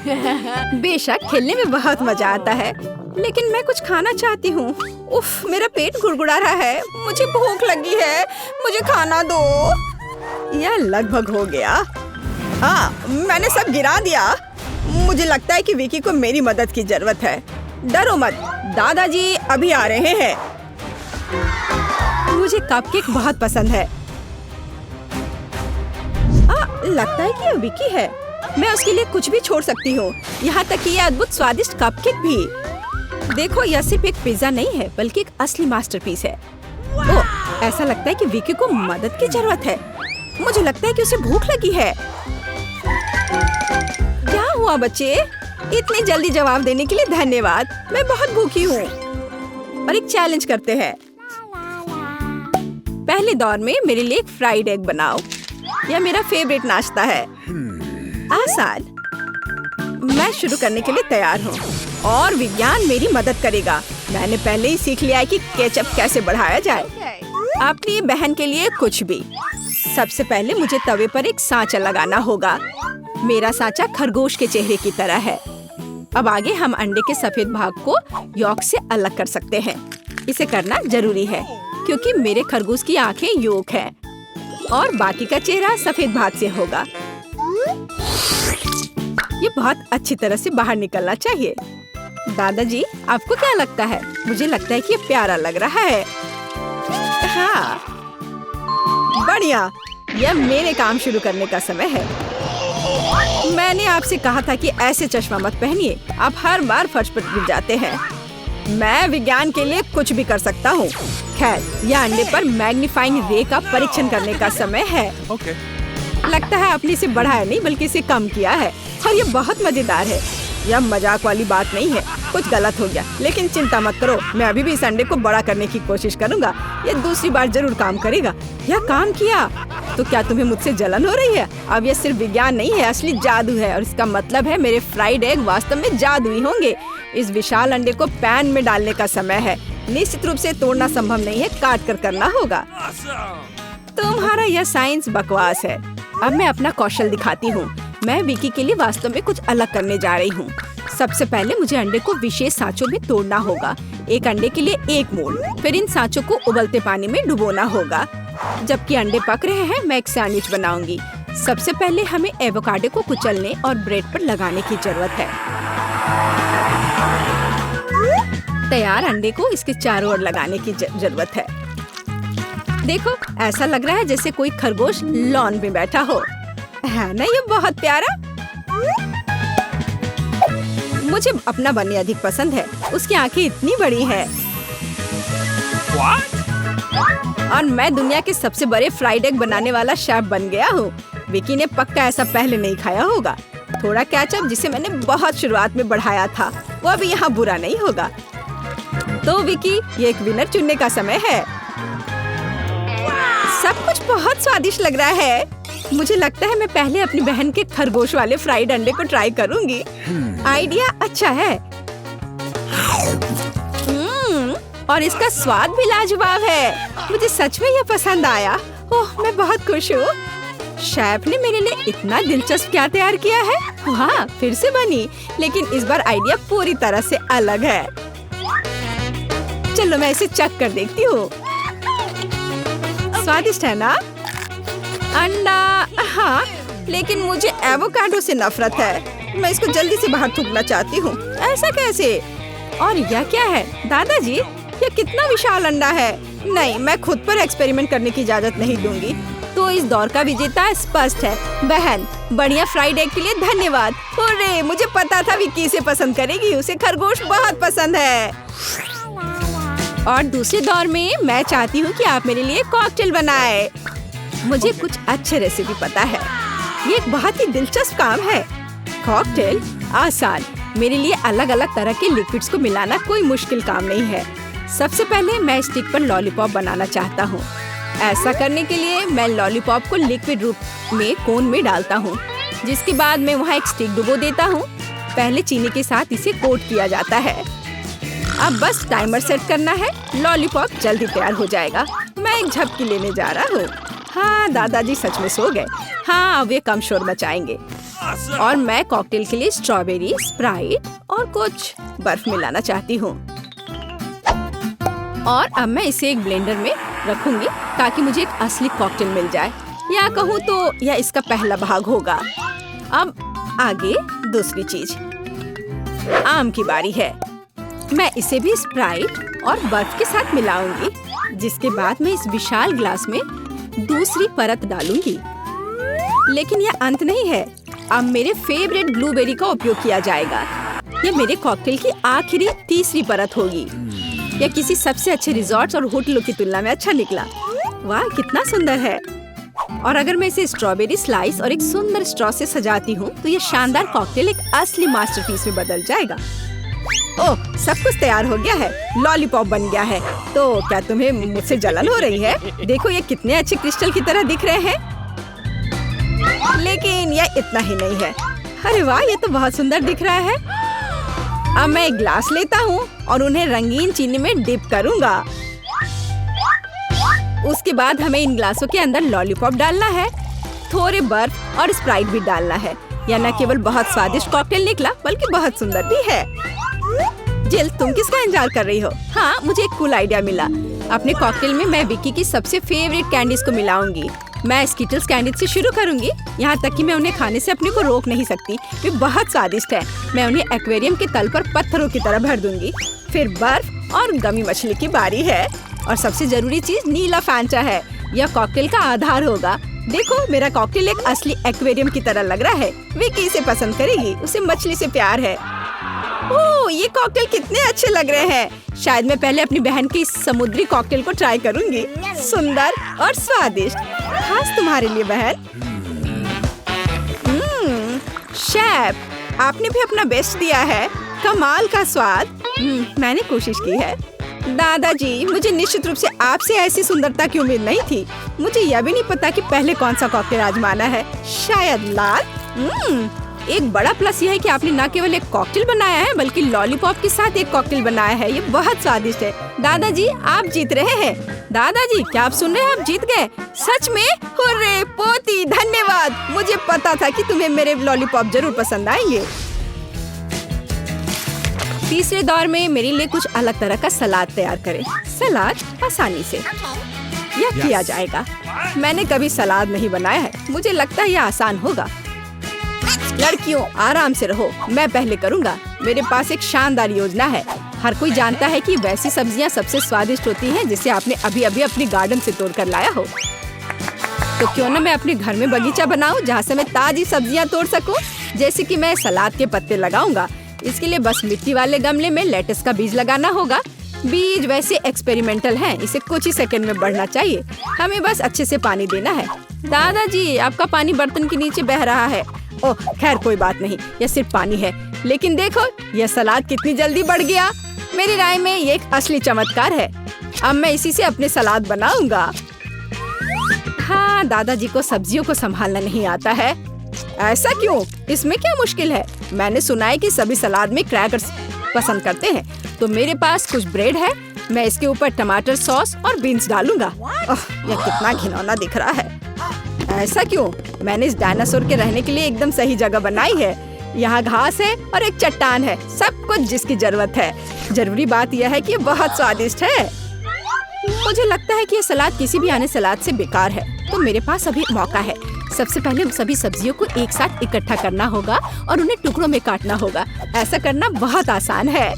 बेशक खेलने में बहुत मजा आता है, लेकिन मैं कुछ खाना चाहती हूँ। उफ, मेरा पेट गुड़गुड़ा रहा है। मुझे भूख लगी है, मुझे खाना दो। यह लगभग हो गया। हाँ, मैंने सब गिरा दिया। मुझे लगता है कि विकी को मेरी मदद की जरूरत है। डरो मत, दादाजी अभी आ रहे हैं। मुझे कपकेक बहुत पसंद है। लगता है कि यह विकी है। मैं उसके लिए कुछ भी छोड़ सकती हूँ, यहाँ तक कि यह अद्भुत स्वादिष्ट कपकेक भी। देखो, यह सिर्फ एक पिज्जा नहीं है, बल्कि एक असली मास्टरपीस है। ओह, ऐसा लगता है कि विकी को मदद की जरूरत है। मुझे लगता है कि उसे भूख लगी है। क्या हुआ बच्चे? इतनी जल्दी जवाब देने के लिए धन्यवाद। मैं बहुत भूखी हूँ। और एक चैलेंज करते हैं। पहले दौर में मेरे लिए एक फ्राइड एग बनाओ। यह मेरा फेवरेट नाश्ता है। आसान। मैं शुरू करने के लिए तैयार हूँ और विज्ञान मेरी मदद करेगा। मैंने पहले ही सीख लिया है कि केचप कैसे बढ़ाया जाए। अपनी बहन के लिए कुछ भी। सबसे पहले मुझे तवे पर एक सांचा लगाना होगा। मेरा सांचा खरगोश के चेहरे की तरह है। अब आगे हम अंडे के सफेद भाग को यॉक से अलग कर सकते हैं। इसे करना जरूरी है क्योंकि मेरे खरगोश की आंखें यॉक हैं और बाकी का चेहरा सफेद भाग से होगा। ये बहुत अच्छी तरह से बाहर निकलना चाहिए। दादाजी, आपको क्या लगता है? मुझे लगता है कि ये प्यारा लग रहा है। हाँ, बढ़िया। यह मेरे काम शुरू करने का समय है। मैंने आपसे कहा था कि ऐसे चश्मा मत पहनिए। आप हर बार फर्श पर गिर जाते हैं। मैं विज्ञान के लिए कुछ भी कर सकता हूँ। खैर, यह अंडे पर मैग्नीफाइंग रे का परीक्षण करने का समय है। लगता है आपने इसे बढ़ाया नहीं बल्कि इसे कम किया है और ये बहुत मजेदार है। यह मजाक वाली बात नहीं है। कुछ गलत हो गया, लेकिन चिंता मत करो। मैं अभी भी इस अंडे को बड़ा करने की कोशिश करूंगा। यह दूसरी बार जरूर काम करेगा। यह काम किया। तो क्या तुम्हें मुझसे जलन हो रही है? अब यह सिर्फ विज्ञान नहीं है, असली जादू है। और इसका मतलब है मेरे फ्राइड एग वास्तव में जादुई होंगे। इस विशाल अंडे को पैन में डालने का समय है। निश्चित रूप से तोड़ना संभव नहीं है, काट कर करना होगा। तुम्हारा यह साइंस बकवास है। अब मैं अपना कौशल दिखाती हूँ। मैं विकी के लिए वास्तव में कुछ अलग करने जा रही हूँ। सबसे पहले मुझे अंडे को विशेष सांचों में तोड़ना होगा। एक अंडे के लिए एक मोल। फिर इन सांचों को उबलते पानी में डुबोना होगा। जबकि अंडे पक रहे हैं, मैं एक सैंडविच बनाऊंगी। सबसे पहले हमें एवोकाडो को कुचलने और ब्रेड पर लगाने की जरूरत है। तैयार अंडे को इसके चारों ओर लगाने की जरूरत है। देखो, ऐसा लग रहा है जैसे कोई खरगोश लॉन में बैठा हो। है ना ये बहुत प्यारा? मुझे अपना बन्नी अधिक पसंद है। उसकी आंखें इतनी बड़ी है। और मैं दुनिया के सबसे बड़े फ्राइड एग बनाने वाला शेफ बन गया हूँ। विकी ने पक्का ऐसा पहले नहीं खाया होगा। थोड़ा केचप जिसे मैंने बहुत शुरुआत में बढ़ाया था, वो अभी यहाँ बुरा नहीं होगा। तो विकी, ये एक विनर चुनने का समय है। सब कुछ बहुत स्वादिष्ट लग रहा है। मुझे लगता है मैं पहले अपनी बहन के खरगोश वाले फ्राइड अंडे को ट्राई करूंगी। आइडिया अच्छा है। और इसका स्वाद भी लाजवाब है। मुझे सच में यह पसंद आया। ओह, मैं बहुत खुश हूँ। शेफ ने मेरे लिए इतना दिलचस्प क्या तैयार किया है। हाँ, फिर से बनी, लेकिन इस बार आइडिया पूरी तरह से अलग है। चलो मैं इसे चख कर देखती हूँ। स्वादिष्ट है ना? अंडा, हाँ, लेकिन मुझे एवोकाडो से नफरत है। मैं इसको जल्दी से बाहर थूकना चाहती हूँ। ऐसा कैसे? और यह क्या है? दादाजी, यह कितना विशाल अंडा है। नहीं, मैं खुद पर एक्सपेरिमेंट करने की इजाजत नहीं दूंगी। तो इस दौर का विजेता स्पष्ट है। बहन, बढ़िया फ्राइड एग के लिए धन्यवाद। हुर्रे, मुझे पता था विक्की इसे पसंद करेगी। उसे खरगोश बहुत पसंद है। और दूसरे दौर में मैं चाहती हूँ कि आप मेरे लिए कॉकटेल बनाए। मुझे कुछ अच्छे रेसिपी पता है। ये एक बहुत ही दिलचस्प काम है। कॉकटेल आसान। मेरे लिए अलग अलग तरह के लिक्विड्स को मिलाना कोई मुश्किल काम नहीं है। सबसे पहले मैं स्टिक पर लॉलीपॉप बनाना चाहता हूँ। ऐसा करने के लिए मैं लॉलीपॉप को लिक्विड रूप में कोन में डालता हूँ, जिसके बाद मैं वहाँ एक स्टिक डुबो देता हूँ। पहले चीनी के साथ इसे कोट किया जाता है। अब बस टाइमर सेट करना है। लॉलीपॉप जल्दी तैयार हो जाएगा। मैं एक झपकी लेने जा रहा हूँ। हाँ, दादाजी सच में सो गए। हाँ, अब ये कम शोर मचाएंगे। और मैं कॉकटेल के लिए स्ट्रॉबेरी, स्प्राइट और कुछ बर्फ मिलाना चाहती हूँ। और अब मैं इसे एक ब्लेंडर में रखूंगी ताकि मुझे एक असली कॉकटेल मिल जाए, या कहूँ तो यह इसका पहला भाग होगा। अब आगे दूसरी चीज, आम की बारी है। मैं इसे भी स्प्राइट और बर्फ के साथ मिलाऊंगी, जिसके बाद मैं इस विशाल ग्लास में दूसरी परत डालूंगी। लेकिन यह अंत नहीं है, अब मेरे फेवरेट ब्लूबेरी का उपयोग किया जाएगा। यह मेरे कॉकटेल की आखिरी तीसरी परत होगी। यह किसी सबसे अच्छे रिजॉर्ट्स और होटलों की तुलना में अच्छा निकला। वाह, कितना सुंदर है। और अगर मैं इसे स्ट्रॉबेरी स्लाइस और एक सुंदर स्ट्रॉ से सजाती हूँ तो यह शानदार कॉकटेल एक असली मास्टरपीस में बदल जाएगा। ओह, सब कुछ तैयार हो गया है, लॉलीपॉप बन गया है। तो क्या तुम्हें मुझसे जलन हो रही है? देखो ये कितने अच्छे क्रिस्टल की तरह दिख रहे हैं। लेकिन यह इतना ही नहीं है। अरे वाह, ये तो बहुत सुंदर दिख रहा है। अब मैं एक ग्लास लेता हूँ और उन्हें रंगीन चीनी में डिप करूँगा। उसके बाद हमें इन ग्लासों के अंदर लॉलीपॉप डालना है, थोड़े बर्फ और स्प्राइट भी डालना है। यह न केवल बहुत स्वादिष्ट कॉकटेल निकला बल्कि बहुत सुंदर भी है। जिल, तुम किसका इंतजार कर रही हो? हाँ, मुझे एक कूल आइडिया मिला। अपने कॉकटेल में मैं विक्की की सबसे फेवरेट कैंडीज को मिलाऊंगी। मैं स्किटल्स कैंडी से शुरू करूंगी, यहाँ तक कि मैं उन्हें खाने से अपने को रोक नहीं सकती। वे बहुत स्वादिष्ट है। मैं उन्हें एक्वेरियम के तल पर पत्थरों की तरह भर दूंगी। फिर बर्फ और गमी मछली की बारी है। और सबसे जरूरी चीज नीला फैंटा है। यह कॉकटेल का आधार होगा। देखो, मेरा कॉकटेल एक असली एक्वेरियम की तरह लग रहा है। विक्की इसे पसंद करेगी, उसे मछली से प्यार है। ओह, ये कॉकटेल कितने अच्छे लग रहे हैं। शायद मैं पहले अपनी बहन के इस समुद्री कॉकटेल को ट्राई करूंगी। सुंदर और स्वादिष्ट, खास तुम्हारे लिए बहन। शेफ, आपने भी अपना बेस्ट दिया है। कमाल का स्वाद। मैंने कोशिश की है। दादाजी, मुझे निश्चित रूप से आपसे ऐसी सुंदरता की उम्मीद नहीं थी। मुझे यह भी नहीं पता कि पहले कौन सा कॉकटेल आजमाना है। शायद लाल। एक बड़ा प्लस यह है कि आपने न केवल एक कॉकटेल बनाया है बल्कि लॉलीपॉप के साथ एक कॉकटेल बनाया है। ये बहुत स्वादिष्ट है। दादाजी, आप जीत रहे हैं। दादाजी, क्या आप सुन रहे हैं? आप जीत गए। सच में? हुर्रे पोती, धन्यवाद। मुझे पता था कि तुम्हें मेरे लॉलीपॉप जरूर पसंद आएंगे। तीसरे दौर में मेरे लिए कुछ अलग तरह का सलाद तैयार करें। सलाद आसानी से यह किया जाएगा। मैंने कभी सलाद नहीं बनाया है, मुझे लगता है यह आसान होगा। लड़कियों, आराम से रहो, मैं पहले करूँगा। मेरे पास एक शानदार योजना है। हर कोई जानता है कि वैसी सब्जियां सबसे स्वादिष्ट होती हैं जिसे आपने अभी अभी अपने गार्डन से तोड़ कर लाया हो। तो क्यों न मैं अपने घर में बगीचा बनाऊं जहाँ से मैं ताजी सब्जियां तोड़ सकूं। जैसे कि मैं सलाद के पत्ते लगाऊंगा। इसके लिए बस मिट्टी वाले गमले में लेटस का बीज लगाना होगा। बीज वैसे एक्सपेरिमेंटल हैं, इसे कुछ ही सेकंड में बढ़ना चाहिए। हमें बस अच्छे से पानी देना है। दादाजी, आपका पानी बर्तन के नीचे बह रहा है। ओह, खैर कोई बात नहीं, यह सिर्फ पानी है। लेकिन देखो, यह सलाद कितनी जल्दी बढ़ गया। मेरी राय में ये एक असली चमत्कार है। अब मैं इसी से अपने सलाद बनाऊंगा। हाँ, दादाजी को सब्जियों को संभालना नहीं आता है। ऐसा क्यों? इसमें क्या मुश्किल है? मैंने सुना है कि सभी सलाद में क्रैकर्स पसंद करते हैं। तो मेरे पास कुछ ब्रेड है। मैं इसके ऊपर टमाटर सॉस और बीन्स डालूंगा। यह कितना घिनौना दिख रहा है। ऐसा क्यों? मैंने इस डायनासोर के रहने के लिए एकदम सही जगह बनाई है। यहाँ घास है और एक चट्टान है, सब कुछ जिसकी जरूरत है। जरूरी बात यह है कि ये बहुत स्वादिष्ट है। मुझे लगता है कि ये सलाद किसी भी आने सलाद से बेकार है। तो मेरे पास अभी मौका है। सबसे पहले सभी सब्जियों को एक साथ इकट्ठा करना होगा और उन्हें टुकड़ों में काटना होगा। ऐसा करना बहुत आसान है,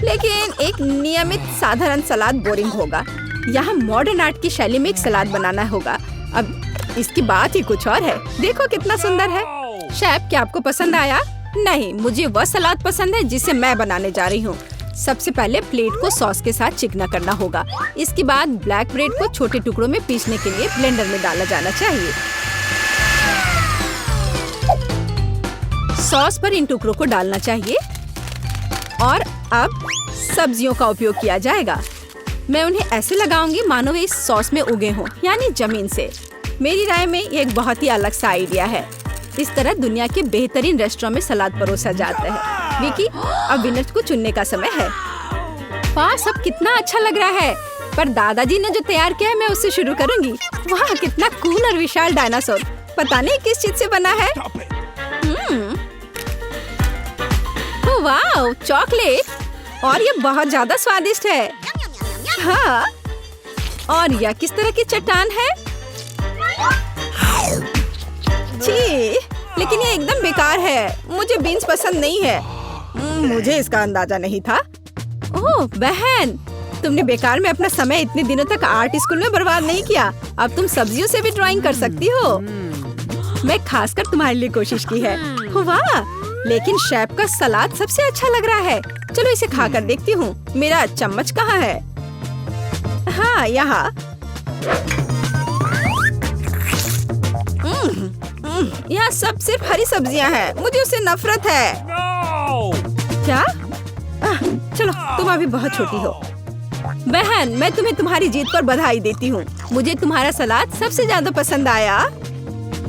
लेकिन एक नियमित साधारण सलाद बोरिंग होगा। यहाँ मॉडर्न आर्ट की शैली में एक सलाद बनाना होगा। अब इसकी बात ही कुछ और है। देखो कितना सुंदर है। शेफ, क्या आपको पसंद आया? नहीं, मुझे वह सलाद पसंद है जिसे मैं बनाने जा रही हूँ। सबसे पहले प्लेट को सॉस के साथ चिकना करना होगा। इसके बाद ब्लैक ब्रेड को छोटे टुकड़ों में पीसने के लिए ब्लेंडर में डाला जाना चाहिए। सॉस पर इन टुकड़ों को डालना चाहिए और अब सब्जियों का उपयोग किया जाएगा। मैं उन्हें ऐसे लगाऊंगी मानो वे इस सॉस में उगे हों, यानी जमीन से। मेरी राय में ये एक बहुत ही अलग सा आइडिया है। इस तरह दुनिया के बेहतरीन रेस्टोरेंट में सलाद परोसा जाता है। विकी, अब विनर को चुनने का समय है। वाह, सब कितना अच्छा लग रहा है। पर दादाजी ने जो तैयार किया है मैं उससे शुरू करूंगी। वाह, कितना कूल और विशाल डायनासोर। पता नहीं किस चीज से बना है। ओह वाह, चॉकलेट! और ये बहुत ज्यादा स्वादिष्ट है। हाँ, और यह किस तरह की चट्टान है? छी, लेकिन ये एकदम बेकार है। मुझे बीन्स पसंद नहीं है। मुझे इसका अंदाजा नहीं था। ओह बहन, तुमने बेकार में अपना समय इतने दिनों तक आर्ट स्कूल में बर्बाद नहीं किया। अब तुम सब्जियों से भी ड्राइंग कर सकती हो। मैं खासकर तुम्हारे लिए कोशिश की है। वाह, लेकिन शेफ का सलाद सबसे अच्छा लग रहा है। चलो इसे खाकर देखती हूँ। मेरा चम्मच कहाँ है? हाँ, यहाँ। यहाँ सब सिर्फ हरी सब्जियाँ हैं। मुझे उससे नफरत है। क्या? चलो, तुम अभी बहुत छोटी हो। बहन, मैं तुम्हें तुम्हारी जीत पर बधाई देती हूँ। मुझे तुम्हारा सलाद सबसे ज्यादा पसंद आया।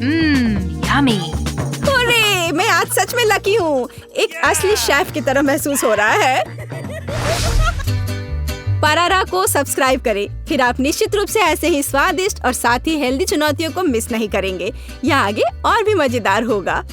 यम्मी। अरे, मैं आज सच में लकी हूँ। एक असली शेफ की तरह महसूस हो रहा है। परारा को सब्सक्राइब करें, फिर आप निश्चित रूप से ऐसे ही स्वादिष्ट और साथ ही हेल्दी चुनौतियों को मिस नहीं करेंगे। यह आगे और भी मजेदार होगा।